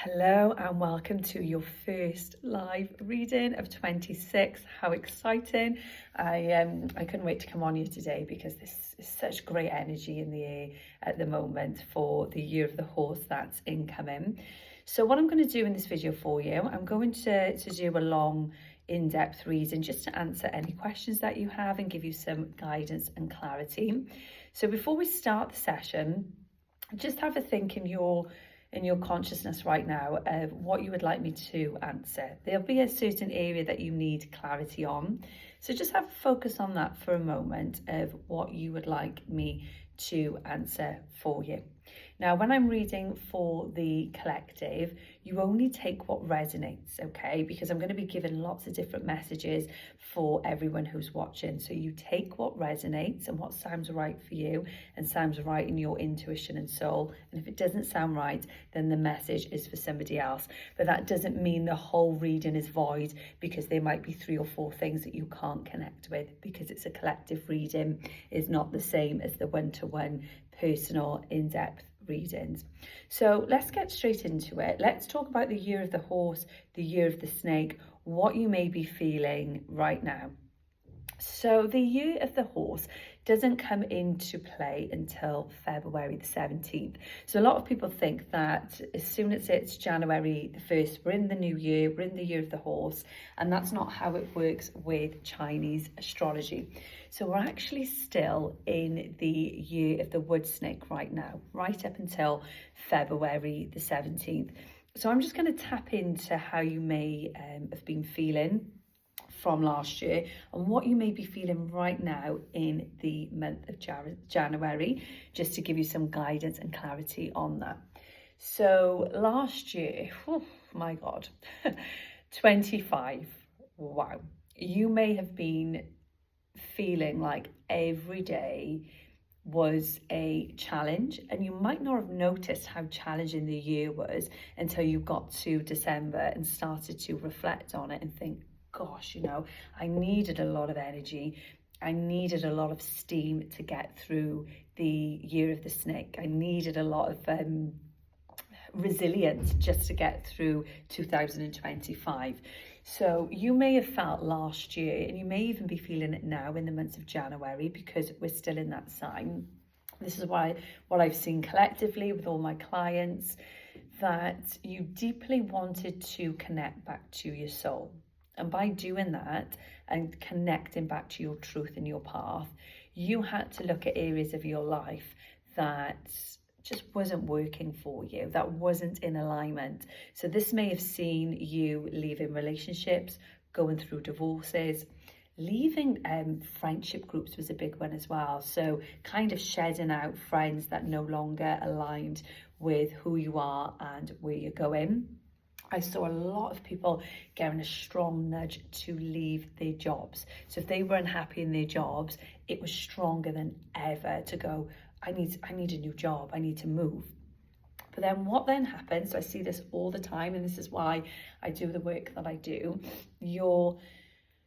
Hello and welcome to your first live reading of 26. How exciting. I couldn't wait to come on here today because this is such great energy in the air at the moment for the year of the horse that's incoming. So what I'm going to do in this video for you, I'm going to do a long in-depth reading just to answer any questions that you have and give you some guidance and clarity. So before we start the session, just have a think in your consciousness right now of what you would like me to answer. There'll be a certain area that you need clarity on. So just have a focus on that for a moment of what you would like me to answer for you. Now, when I'm reading for the collective, you only take what resonates, okay? Because I'm going to be giving lots of different messages for everyone who's watching. So you take what resonates and what sounds right for you and sounds right in your intuition and soul. And if it doesn't sound right, then the message is for somebody else. But that doesn't mean the whole reading is void, because there might be 3 or 4 things that you can't connect with, because it's a collective reading. It's not the same as the one-to-one personal in-depth readings. So let's get straight into it. Let's talk about the year of the horse, the year of the snake, what you may be feeling right now. So the year of the horse doesn't come into play until February the 17th. So a lot of people think that as soon as it's January the 1st, we're in the new year, we're in the year of the horse, and that's not how it works with Chinese astrology. So we're actually still in the year of the wood snake right now, right up until February the 17th. So I'm just going to tap into how you may have been feeling from last year and what you may be feeling right now in the month of January, just to give you some guidance and clarity on that. So last year, oh my God, 25, wow. You may have been feeling like every day was a challenge, and you might not have noticed how challenging the year was until you got to December and started to reflect on it and think, gosh, I needed a lot of energy. I needed a lot of steam to get through the year of the snake. I needed a lot of resilience just to get through 2025. So you may have felt last year, and you may even be feeling it now in the months of January, because we're still in that sign. This is what I've seen collectively with all my clients, that you deeply wanted to connect back to your soul. And by doing that and connecting back to your truth and your path, you had to look at areas of your life that just wasn't working for you, that wasn't in alignment. So this may have seen you leaving relationships, going through divorces, leaving friendship groups was a big one as well. So kind of shedding out friends that no longer aligned with who you are and where you're going. I saw a lot of people getting a strong nudge to leave their jobs. So if they were unhappy in their jobs, it was stronger than ever to go, I need a new job, I need to move. But then what then happens, so I see this all the time, and this is why I do the work that I do, your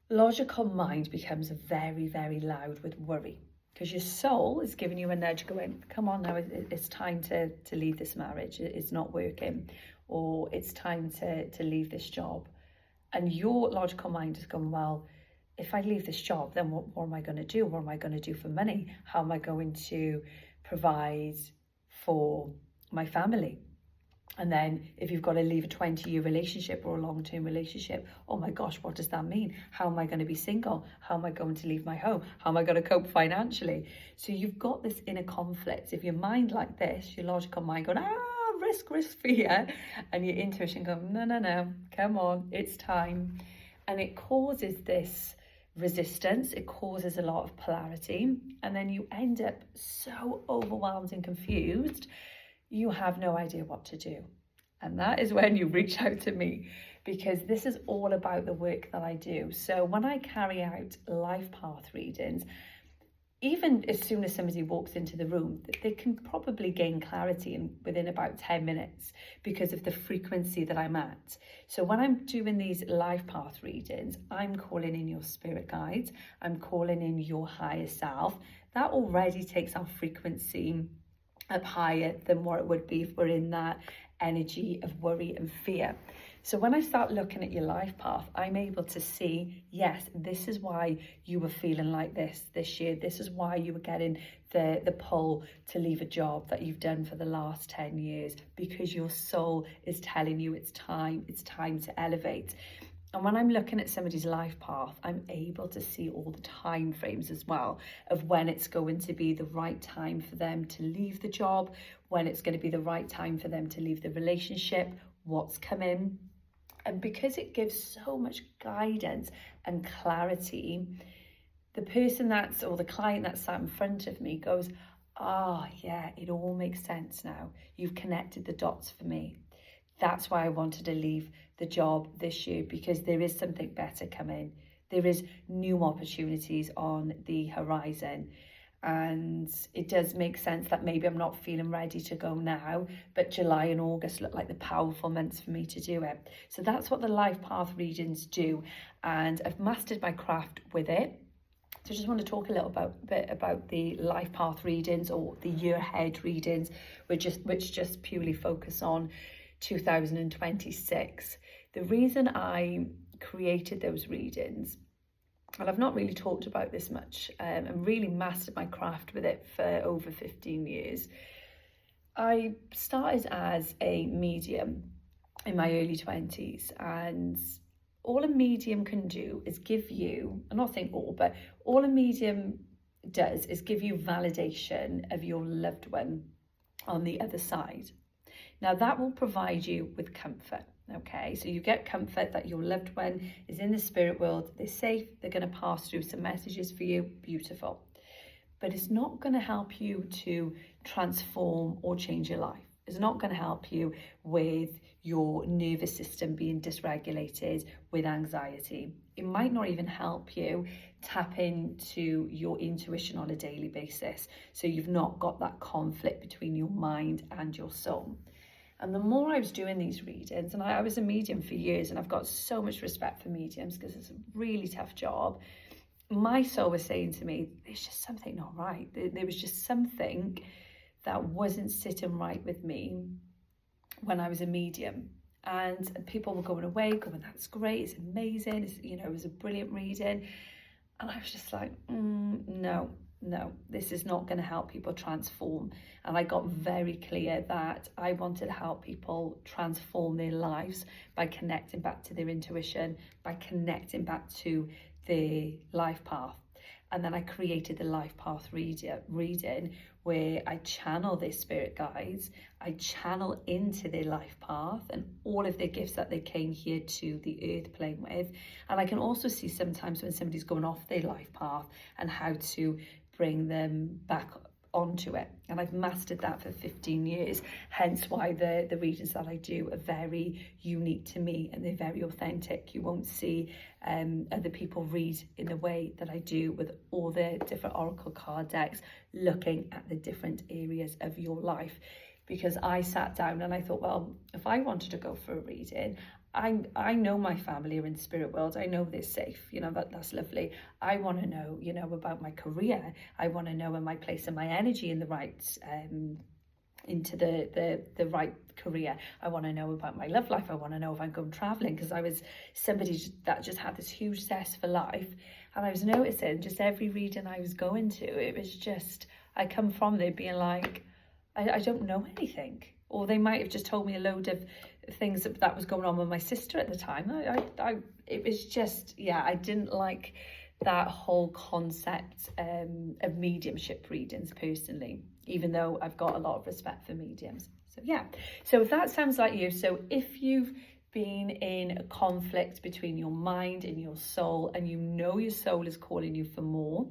logical mind becomes very, very loud with worry, because your soul is giving you a nudge going, come on now, it's time to leave this marriage, it's not working, or it's time to leave this job. And your logical mind is going, well, if I leave this job, then what am I going to do? What am I going to do for money? How am I going to provide for my family? And then if you've got to leave a 20-year relationship or a long-term relationship, oh my gosh, what does that mean? How am I going to be single? How am I going to leave my home? How am I going to cope financially? So you've got this inner conflict. If your mind like this, your logical mind going, risk, fear, and your intuition going, no, come on, it's time. And it causes this resistance, it causes a lot of polarity, and then you end up so overwhelmed and confused, you have no idea what to do. And that is when you reach out to me, because this is all about the work that I do. So when I carry out life path readings, even as soon as somebody walks into the room, they can probably gain clarity within about 10 minutes because of the frequency that I'm at. So when I'm doing these life path readings, I'm calling in your spirit guides, I'm calling in your higher self. That already takes our frequency up higher than what it would be if we're in that energy of worry and fear. So when I start looking at your life path, I'm able to see, yes, this is why you were feeling like this year. This is why you were getting the pull to leave a job that you've done for the last 10 years, because your soul is telling you it's time to elevate. And when I'm looking at somebody's life path, I'm able to see all the time frames as well of when it's going to be the right time for them to leave the job, when it's going to be the right time for them to leave the relationship, what's coming. And because it gives so much guidance and clarity, the person or the client that sat in front of me goes, yeah, it all makes sense now. You've connected the dots for me. That's why I wanted to leave the job this year, because there is something better coming. There is new opportunities on the horizon. And it does make sense that maybe I'm not feeling ready to go now, but July and August look like the powerful months for me to do it. So that's what the life path readings do. And I've mastered my craft with it. So I just want to talk a little bit about the life path readings, or the year ahead readings, which just purely focus on 2026. The reason I created those readings, and I've not really talked about this much, and really mastered my craft with it for over 15 years. I started as a medium in my early 20s, and all a medium can do is give you, I'm not saying all, but all a medium does is give you validation of your loved one on the other side. Now that will provide you with comfort. Okay, so you get comfort that your loved one is in the spirit world, they're safe, they're going to pass through some messages for you, beautiful. But it's not going to help you to transform or change your life. It's not going to help you with your nervous system being dysregulated with anxiety. It might not even help you tap into your intuition on a daily basis. So you've not got that conflict between your mind and your soul. And the more I was doing these readings, and I was a medium for years, and I've got so much respect for mediums because it's a really tough job, my soul was saying to me, there's just something not right. There was just something that wasn't sitting right with me when I was a medium. And people were going away, going, that's great, it's amazing, it was a brilliant reading. And I was just like, no, this is not going to help people transform. And I got very clear that I wanted to help people transform their lives by connecting back to their intuition, by connecting back to their life path. And then I created the life path reading where I channel their spirit guides, I channel into their life path and all of their gifts that they came here to the earth playing with. And I can also see sometimes when somebody's going off their life path and how to bring them back onto it. And I've mastered that for 15 years, hence why the readings that I do are very unique to me and they're very authentic. You won't see other people read in the way that I do, with all the different oracle card decks looking at the different areas of your life. Because I sat down and I thought, well, if I wanted to go for a reading, I know my family are in spirit world. I know they're safe. That's lovely. I want to know, about my career. I want to know, am I placing my energy in the right, into the right career? I want to know about my love life. I want to know if I'm going traveling, because I was somebody that just had this huge zest for life. And I was noticing just every reading I was going to, it was just, I come from there being like, I don't know anything. Or they might have just told me a load of things that was going on with my sister at the time. It was just, I didn't like that whole concept of mediumship readings personally, even though I've got a lot of respect for mediums. So if that sounds like you, so if you've been in a conflict between your mind and your soul, and your soul is calling you for more,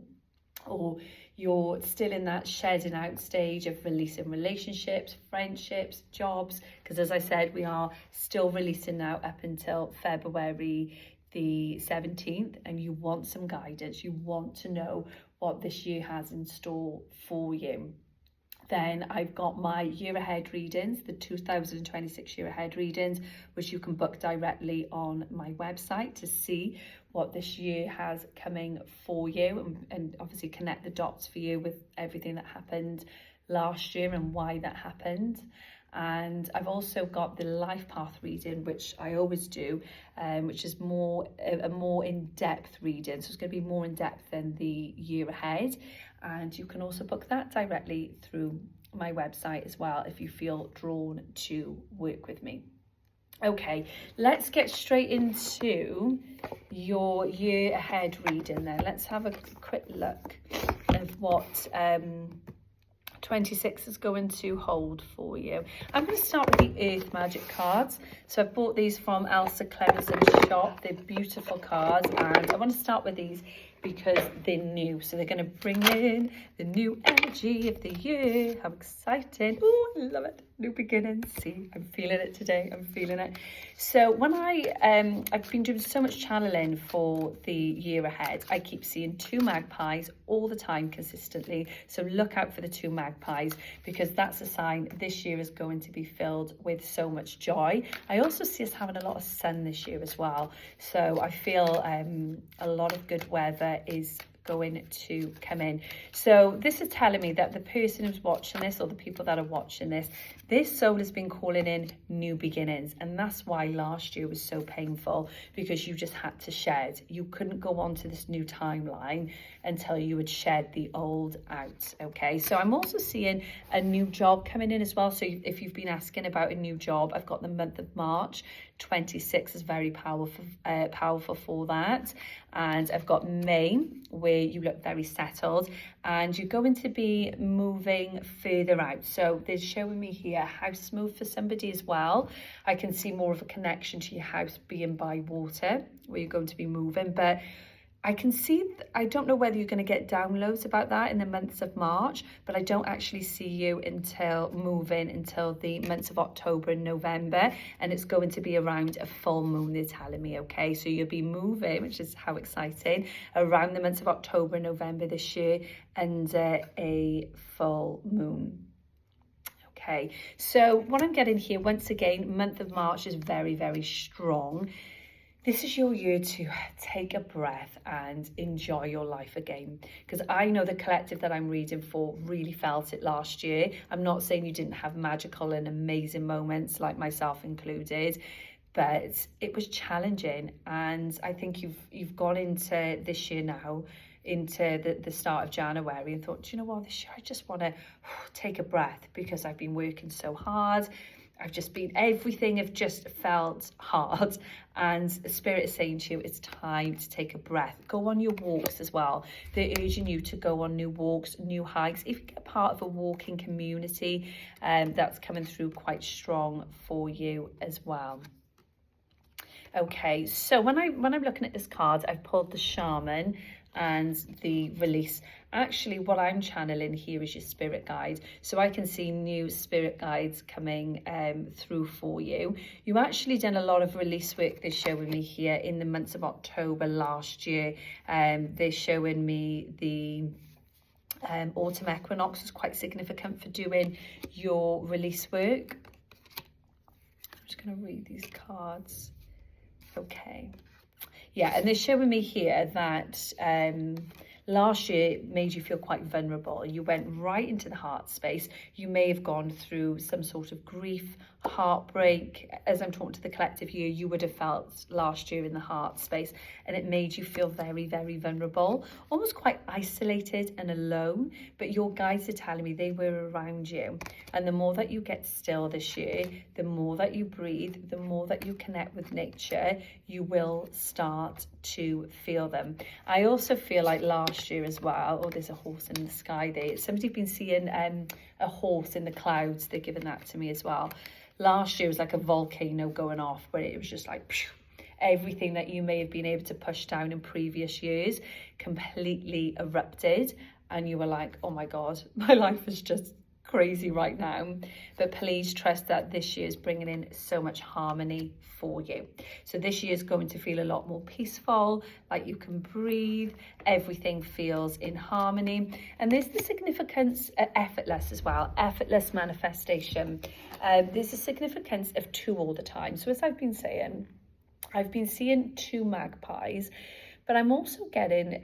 or you're still in that shedding out stage of releasing relationships, friendships, jobs, because as I said, we are still releasing now up until February the 17th, and you want some guidance, you want to know what this year has in store for you. Then I've got my year ahead readings, the 2026 year ahead readings, which you can book directly on my website to see what this year has coming for you, and obviously connect the dots for you with everything that happened last year and why that happened. And I've also got the life path reading, which I always do, which is more a more in-depth reading. So it's going to be more in depth than the year ahead. And you can also book that directly through my website as well if you feel drawn to work with me. Okay, let's get straight into your year ahead reading then. Let's have a quick look of what 26 is going to hold for you. I'm going to start with the Earth Magic cards. So I've bought these from Elsa Clemenson's shop. They're beautiful cards, and I want to start with these because they're new. So they're going to bring in the new energy of the year. How exciting. Oh, I love it. New beginnings. See, I'm feeling it today. I'm feeling it. So when I've been doing so much channeling for the year ahead, I keep seeing 2 magpies all the time consistently. So look out for the 2 magpies, because that's a sign this year is going to be filled with so much joy. I also see us having a lot of sun this year as well. So I feel a lot of good weather is going to come in. So this is telling me that the person who's watching this, or the people that are watching this soul has been calling in new beginnings. And that's why last year was so painful, because you just had to shed. You couldn't go on to this new timeline until you had shed the old out. Okay, so I'm also seeing a new job coming in as well. So if you've been asking about a new job, I've got the month of March 26 is very powerful for that. And I've got May, where you look very settled and you're going to be moving further out. So they're showing me here a house move for somebody as well. I can see more of a connection to your house being by water, where you're going to be moving. But I can see, I don't know whether you're going to get downloads about that in the months of March, but I don't actually see you moving until the months of October and November, and it's going to be around a full moon, they're telling me, okay? So you'll be moving, which is how exciting, around the months of October and November this year under a full moon. Okay, so what I'm getting here, once again, month of March is very, very strong. This is your year to take a breath and enjoy your life again. Because I know the collective that I'm reading for really felt it last year. I'm not saying you didn't have magical and amazing moments, like myself included, but it was challenging. And I think you've gone into this year now, into the start of January, and thought, do you know what, this year I just want to take a breath, because I've been working so hard. Everything have just felt hard, and Spirit is saying to you, it's time to take a breath. Go on your walks as well. They're urging you to go on new walks, new hikes. If you get part of a walking community, that's coming through quite strong for you as well. Okay, so when I'm looking at this card, I've pulled the Shaman and the Release. Actually, what I'm channeling here is your spirit guide. So I can see new spirit guides coming through for you. You actually done a lot of release work, they're showing me here, in the months of October last year. They're showing me the autumn equinox is quite significant for doing your release work. I'm just going to read these cards. Okay. Yeah, and they're showing me here that last year made you feel quite vulnerable. You went right into the heart space. You may have gone through some sort of grief, heartbreak. As I'm talking to the collective here, you would have felt last year in the heart space, and it made you feel very, very vulnerable, almost quite isolated and alone. But your guides are telling me they were around you. And the more that you get still this year, the more that you breathe, the more that you connect with nature, you will start to feel them. I also feel like last year as well, oh, there's a horse in the sky there. Somebody's been seeing a horse in the clouds. They're giving that to me as well. Last year was like a volcano going off, where it was just like phew, everything that you may have been able to push down in previous years completely erupted, and you were like, oh my God, my life is just crazy right now. But please trust that this year is bringing in so much harmony for you. So this year is going to feel a lot more peaceful, like you can breathe, everything feels in harmony. And there's the significance of effortless as well, effortless manifestation. There's a significance of 2 all the time. So as I've been saying, I've been seeing 2 magpies, But I'm also getting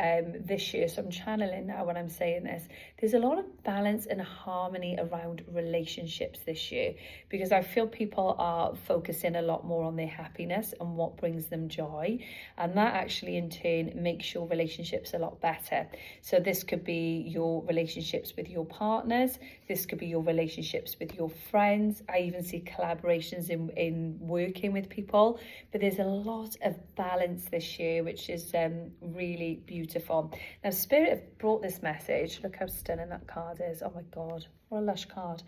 this year, so I'm channeling now when I'm saying this, there's a lot of balance and harmony around relationships this year, because I feel people are focusing a lot more on their happiness and what brings them joy. And that actually in turn makes your relationships a lot better. So this could be your relationships with your partners. This could be your relationships with your friends. I even see collaborations in working with people. But there's a lot of balance this year, which is really beautiful. Now, Spirit have brought this message. Look how stunning that card is. Oh my God, what a lush card.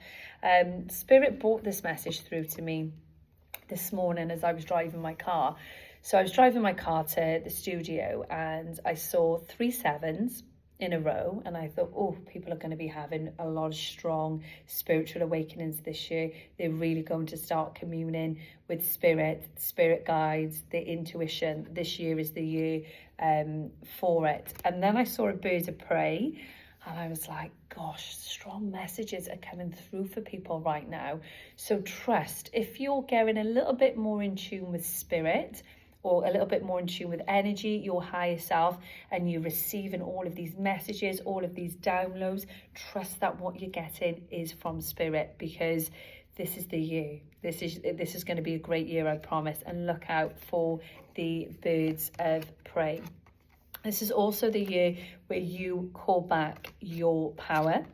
Spirit brought this message through to me this morning as I was driving my car. So I was driving my car to the studio and I saw 3 sevens in a row, and I thought, oh, people are going to be having a lot of strong spiritual awakenings this year. They're really going to start communing with spirit guides, their intuition. This year is the year for it. And then I saw a bird of prey, and I was like, gosh, strong messages are coming through for people right now. So trust, if you're getting a little bit more in tune with spirit, or a little bit more in tune with energy, your higher self, and you're receiving all of these messages, all of these downloads, trust that what you're getting is from spirit, because this is the year. This is going to be a great year, I promise. And look out for the birds of prey. This is also the year where you call back your power.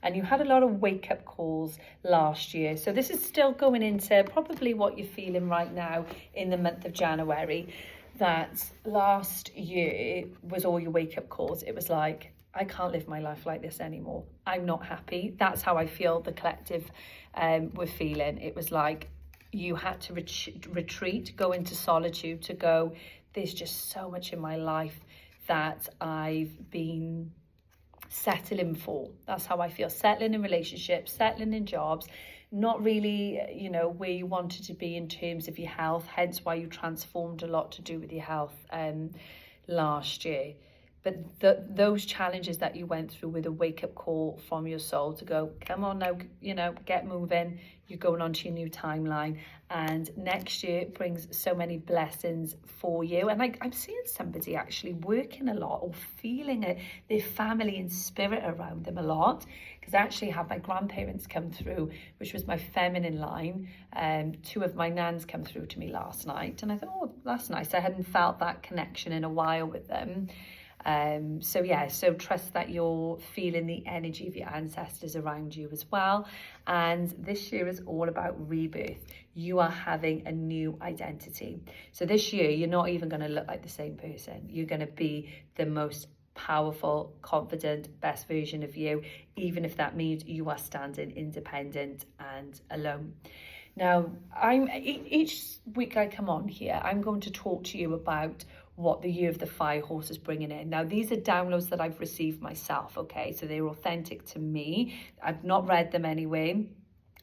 And you had a lot of wake-up calls last year. So this is still going into probably what you're feeling right now in the month of January, that last year was all your wake-up calls. It was like, I can't live my life like this anymore. I'm not happy. That's how I feel the collective were feeling. It was like you had to retreat, go into solitude, to go, there's just so much in my life that I've been settling for. That's how I feel. Settling in relationships, settling in jobs, not really, where you wanted to be in terms of your health, hence why you transformed a lot to do with your health last year. But those challenges that you went through with a wake-up call from your soul to go, come on now, get moving. You're going on to your new timeline. And next year brings so many blessings for you. And I'm seeing somebody actually working a lot or feeling it, their family and spirit around them a lot. Because I actually had my grandparents come through, which was my feminine line. 2 of my nans come through to me last night. And I thought, oh, that's nice. I hadn't felt that connection in a while with them. So trust that you're feeling the energy of your ancestors around you as well. And this year is all about rebirth. You are having a new identity. So this year, you're not even going to look like the same person. You're going to be the most powerful, confident, best version of you, even if that means you are standing independent and alone. Now, each week I come on here, I'm going to talk to you about what the year of the fire horse is bringing in. Now, these are downloads that I've received myself, okay? So they're authentic to me. I've not read them anyway.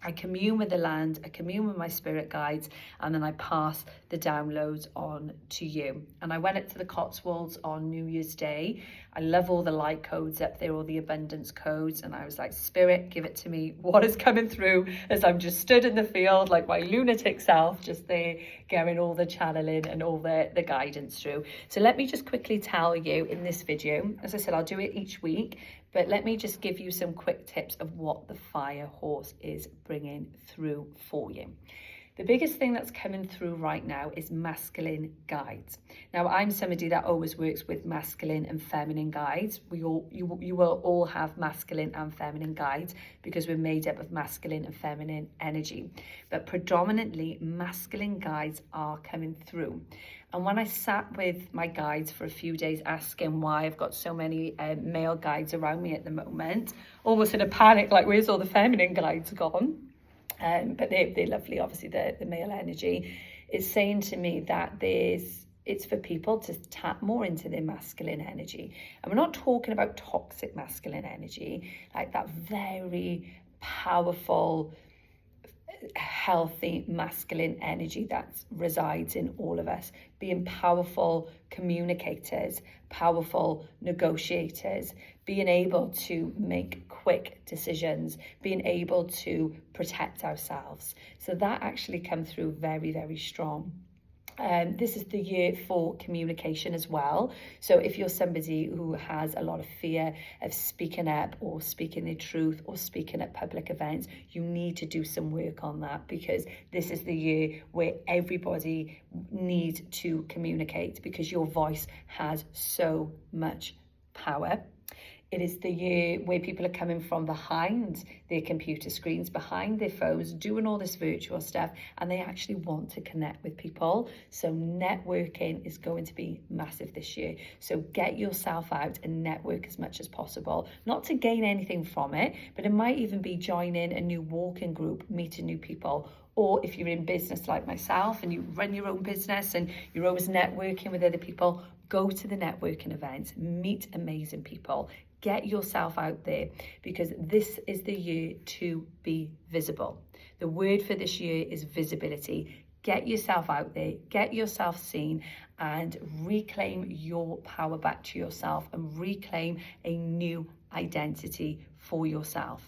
I commune with the land, I commune with my spirit guides, and then I pass the downloads on to you. And I went up to the Cotswolds on New Year's Day. I love all the light codes up there, all the abundance codes. And I was like, Spirit, give it to me. What is coming through as I'm just stood in the field like my lunatic self, just there getting all the channeling and all the guidance through. So let me just quickly tell you in this video, as I said, I'll do it each week, but let me just give you some quick tips of what the fire horse is bringing through for you. The biggest thing that's coming through right now is masculine guides. Now, I'm somebody that always works with masculine and feminine guides. You will all have masculine and feminine guides because we're made up of masculine and feminine energy. But predominantly, masculine guides are coming through. And when I sat with my guides for a few days asking why I've got so many male guides around me at the moment, almost in a panic, like where's all the feminine guides gone? But they're lovely, obviously, the male energy is saying to me that it's for people to tap more into their masculine energy. And we're not talking about toxic masculine energy, like that very powerful, healthy masculine energy that resides in all of us, being powerful communicators, powerful negotiators, being able to make quick decisions, being able to protect ourselves. So that actually comes through very, very strong. This is the year for communication as well. So if you're somebody who has a lot of fear of speaking up or speaking the truth or speaking at public events, you need to do some work on that, because this is the year where everybody needs to communicate, because your voice has so much power. It is the year where people are coming from behind their computer screens, behind their phones, doing all this virtual stuff, and they actually want to connect with people. So networking is going to be massive this year. So get yourself out and network as much as possible, not to gain anything from it, but it might even be joining a new walking group, meeting new people. Or if you're in business like myself and you run your own business and you're always networking with other people, go to the networking events, meet amazing people, get yourself out there, because this is the year to be visible. The word for this year is visibility. Get yourself out there, get yourself seen, and reclaim your power back to yourself and reclaim a new identity for yourself.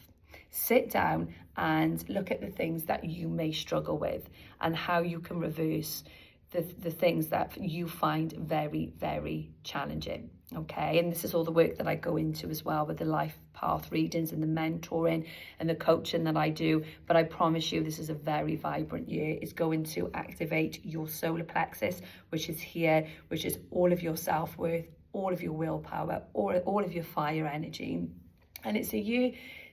Sit down and look at the things that you may struggle with and how you can reverse the things that you find very, very challenging. Okay, and this is all the work that I go into as well with the life path readings and the mentoring and the coaching that I do. But I promise you, this is a very vibrant year. It's going to activate your solar plexus, which is here, which is all of your self-worth, all of your willpower, all of your fire energy. And it's a year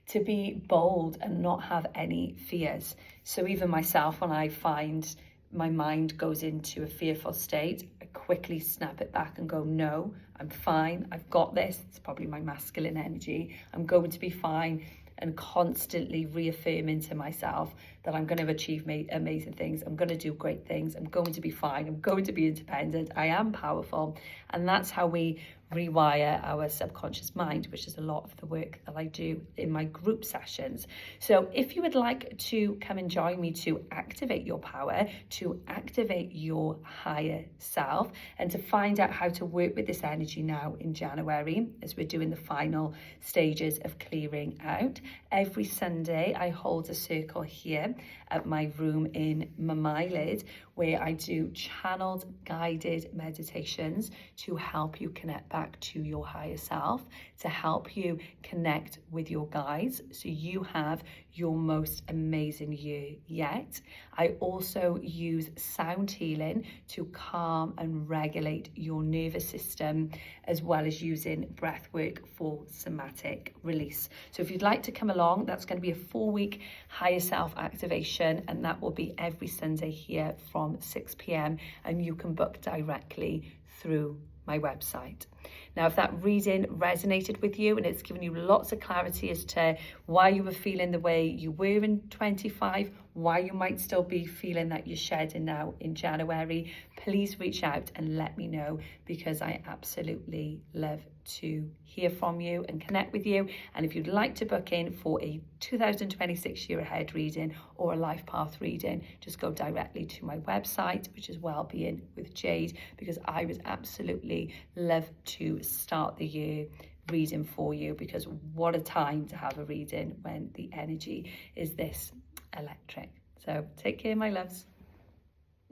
to be bold and not have any fears. So even myself, when I find my mind goes into a fearful state, I quickly snap it back and go, no, I'm fine. I've got this. It's probably my masculine energy. I'm going to be fine, and constantly reaffirming to myself that I'm going to achieve amazing things. I'm going to do great things. I'm going to be fine. I'm going to be independent. I am powerful. And that's how we rewire our subconscious mind, which is a lot of the work that I do in my group sessions. So if you would like to come and join me to activate your power, to activate your higher self, and to find out how to work with this energy now in January, as we're doing the final stages of clearing out, every Sunday I hold a circle here at my room in Mamailid, where I do channeled guided meditations to help you connect back to your higher self, to help you connect with your guides so you have your most amazing year yet. I also use sound healing to calm and regulate your nervous system, as well as using breath work for somatic release. So if you'd like to come along, that's going to be a 4-week higher self activation, and that will be every Sunday here from 6 p.m. and you can book directly through my website. Now, if that reading resonated with you and it's given you lots of clarity as to why you were feeling the way you were in 25, why you might still be feeling that you're shedding now in January, please reach out and let me know, because I absolutely love to hear from you and connect with you. And if you'd like to book in for a 2026 year ahead reading or a life path reading, just go directly to my website, which is Wellbeing with Jade, because I would absolutely love to start the year reading for you, because what a time to have a reading when the energy is this electric. So take care, my loves.